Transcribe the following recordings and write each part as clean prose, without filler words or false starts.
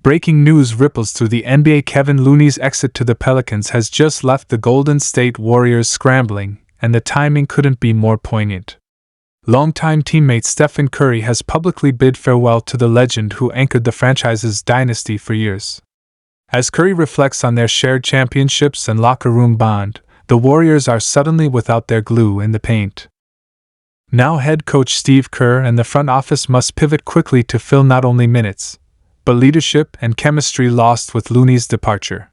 Breaking news ripples through the NBA. Kevon Looney's exit to the Pelicans has just left the Golden State Warriors scrambling, and the timing couldn't be more poignant. Longtime teammate Steph Curry has publicly bid farewell to the legend who anchored the franchise's dynasty for years. As Curry reflects on their shared championships and locker room bond, the Warriors are suddenly without their glue in the paint. Now head coach Steve Kerr and the front office must pivot quickly to fill not only minutes, but leadership and chemistry lost with Looney's departure.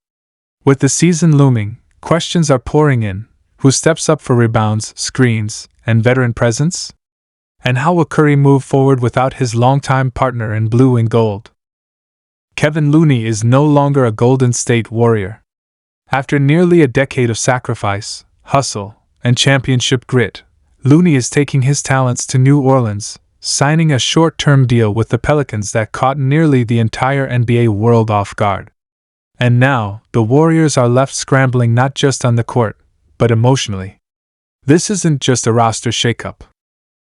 With the season looming, questions are pouring in: who steps up for rebounds, screens, and veteran presence? And how will Curry move forward without his longtime partner in blue and gold? Kevon Looney is no longer a Golden State Warrior. After nearly a decade of sacrifice, hustle, and championship grit, Looney is taking his talents to New Orleans, signing a short-term deal with the Pelicans that caught nearly the entire NBA world off guard. And now, the Warriors are left scrambling not just on the court, but emotionally. This isn't just a roster shakeup.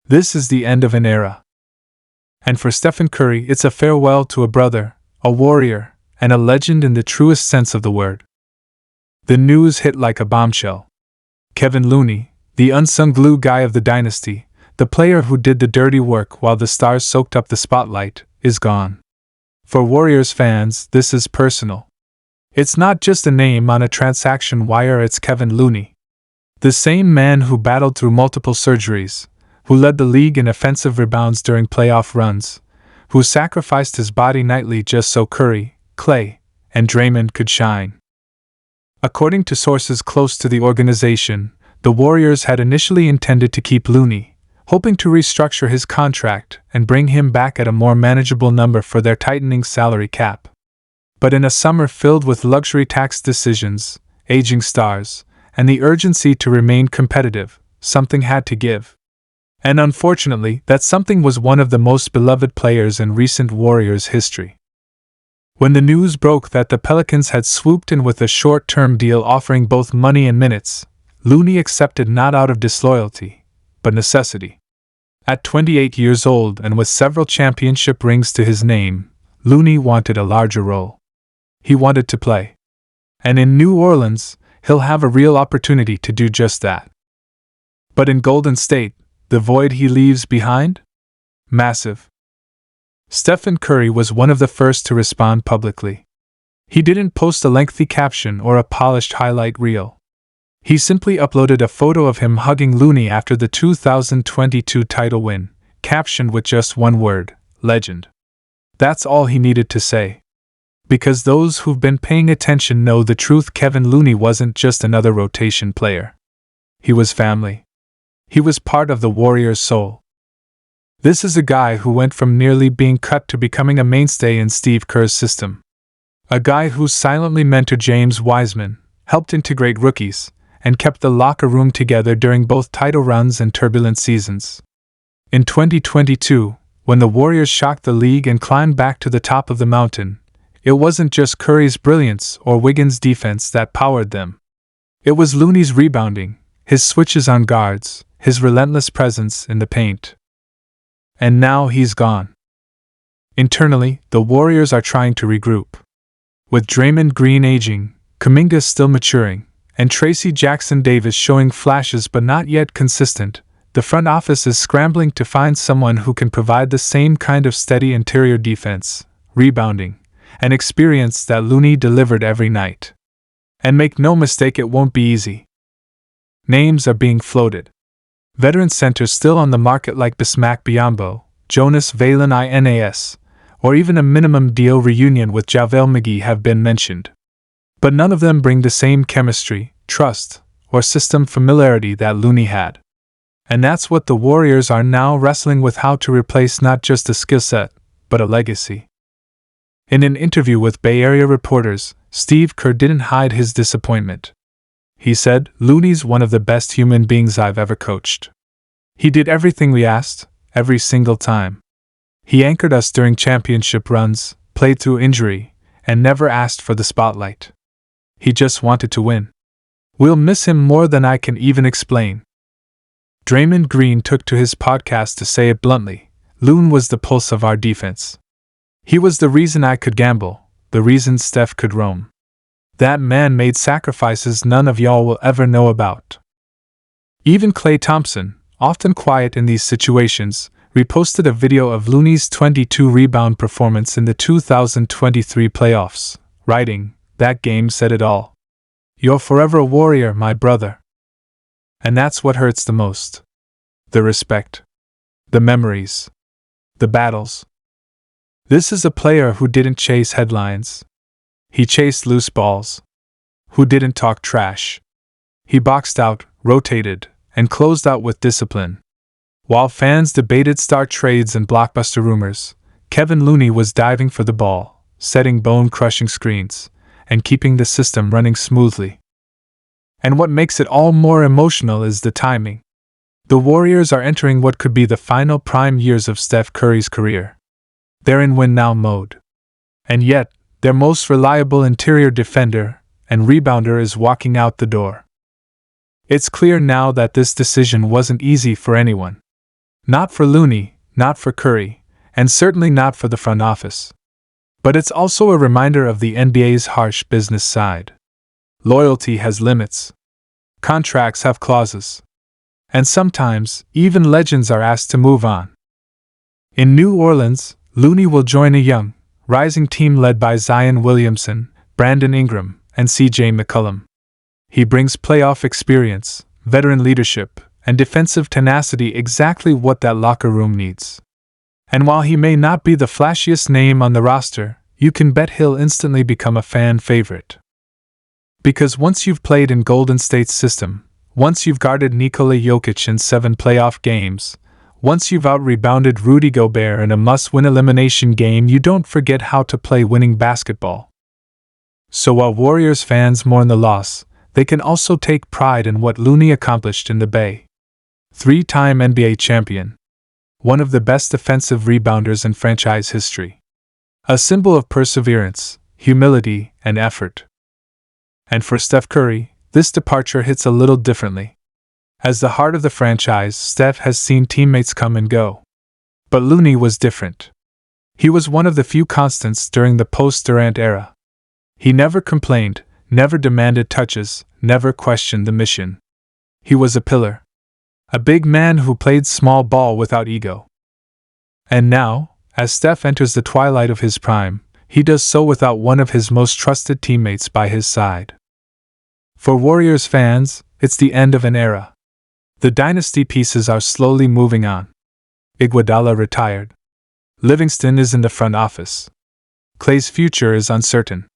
This is the end of an era. And for Steph Curry, it's a farewell to a brother, a warrior, and a legend in the truest sense of the word. The news hit like a bombshell. Kevon Looney, the unsung glue guy of the dynasty, the player who did the dirty work while the stars soaked up the spotlight, is gone. For Warriors fans, this is personal. It's not just a name on a transaction wire, it's Kevon Looney. The same man who battled through multiple surgeries, who led the league in offensive rebounds during playoff runs, who sacrificed his body nightly just so Curry, Klay, and Draymond could shine. According to sources close to the organization, the Warriors had initially intended to keep Looney, hoping to restructure his contract and bring him back at a more manageable number for their tightening salary cap. But in a summer filled with luxury tax decisions, aging stars, and the urgency to remain competitive, something had to give. And unfortunately, that something was one of the most beloved players in recent Warriors history. When the news broke that the Pelicans had swooped in with a short-term deal offering both money and minutes, Looney accepted not out of disloyalty, but necessity. At 28 years old and with several championship rings to his name, Looney wanted a larger role. He wanted to play. And in New Orleans, he'll have a real opportunity to do just that. But in Golden State, the void he leaves behind? Massive. Steph Curry was one of the first to respond publicly. He didn't post a lengthy caption or a polished highlight reel. He simply uploaded a photo of him hugging Looney after the 2022 title win, captioned with just one word: legend. That's all he needed to say. Because those who've been paying attention know the truth: Kevon Looney wasn't just another rotation player. He was family. He was part of the Warriors' soul. This is a guy who went from nearly being cut to becoming a mainstay in Steve Kerr's system. A guy who silently mentored James Wiseman, helped integrate rookies, and kept the locker room together during both title runs and turbulent seasons. In 2022, when the Warriors shocked the league and climbed back to the top of the mountain, it wasn't just Curry's brilliance or Wiggins' defense that powered them. It was Looney's rebounding, his switches on guards, his relentless presence in the paint. And now he's gone. Internally, the Warriors are trying to regroup. With Draymond Green aging, Kuminga still maturing, and Tracy Jackson-Davis showing flashes but not yet consistent, the front office is scrambling to find someone who can provide the same kind of steady interior defense, rebounding, and experience that Looney delivered every night. And make no mistake, it won't be easy. Names are being floated. Veteran centers still on the market like Bismack Biyombo, Jonas Valanciunas, or even a minimum deal reunion with JaVale McGee have been mentioned. But none of them bring the same chemistry, trust, or system familiarity that Looney had. And that's what the Warriors are now wrestling with: how to replace not just a skill set, but a legacy. In an interview with Bay Area reporters, Steve Kerr didn't hide his disappointment. He said, "Looney's one of the best human beings I've ever coached. He did everything we asked, every single time. He anchored us during championship runs, played through injury, and never asked for the spotlight. He just wanted to win. We'll miss him more than I can even explain." Draymond Green took to his podcast to say it bluntly: "Loon was the pulse of our defense. He was the reason I could gamble, the reason Steph could roam. That man made sacrifices none of y'all will ever know about. Even Klay Thompson, often quiet in these situations, reposted a video of Looney's 22-rebound performance in the 2023 playoffs, writing, "That game said it all. You're forever a warrior, my brother." And that's what hurts the most. The respect. The memories. The battles. This is a player who didn't chase headlines. He chased loose balls. Who didn't talk trash. He boxed out, rotated, and closed out with discipline. While fans debated star trades and blockbuster rumors, Kevon Looney was diving for the ball, setting bone-crushing screens, and keeping the system running smoothly. And what makes it all more emotional is the timing. The Warriors are entering what could be the final prime years of Steph Curry's career. They're in win-now mode. And yet, their most reliable interior defender and rebounder is walking out the door. It's clear now that this decision wasn't easy for anyone. Not for Looney, not for Curry, and certainly not for the front office. But it's also a reminder of the NBA's harsh business side. Loyalty has limits. Contracts have clauses. And sometimes, even legends are asked to move on. In New Orleans, Looney will join a young, rising team led by Zion Williamson, Brandon Ingram, and CJ McCollum. He brings playoff experience, veteran leadership, and defensive tenacity, exactly what that locker room needs. And while he may not be the flashiest name on the roster, you can bet he'll instantly become a fan favorite. Because once you've played in Golden State's system, once you've guarded Nikola Jokic in 7 playoff games, once you've out-rebounded Rudy Gobert in a must-win elimination game, you don't forget how to play winning basketball. So while Warriors fans mourn the loss, they can also take pride in what Looney accomplished in the Bay. 3-time NBA champion. One of the best defensive rebounders in franchise history. A symbol of perseverance, humility, and effort. And for Steph Curry, this departure hits a little differently. As the heart of the franchise, Steph has seen teammates come and go. But Looney was different. He was one of the few constants during the post-Durant era. He never complained, never demanded touches, never questioned the mission. He was a pillar. A big man who played small ball without ego. And now, as Steph enters the twilight of his prime, he does so without one of his most trusted teammates by his side. For Warriors fans, it's the end of an era. The dynasty pieces are slowly moving on. Iguodala retired. Livingston is in the front office. Klay's future is uncertain.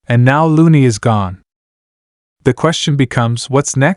And now Looney is gone. The question becomes, what's next?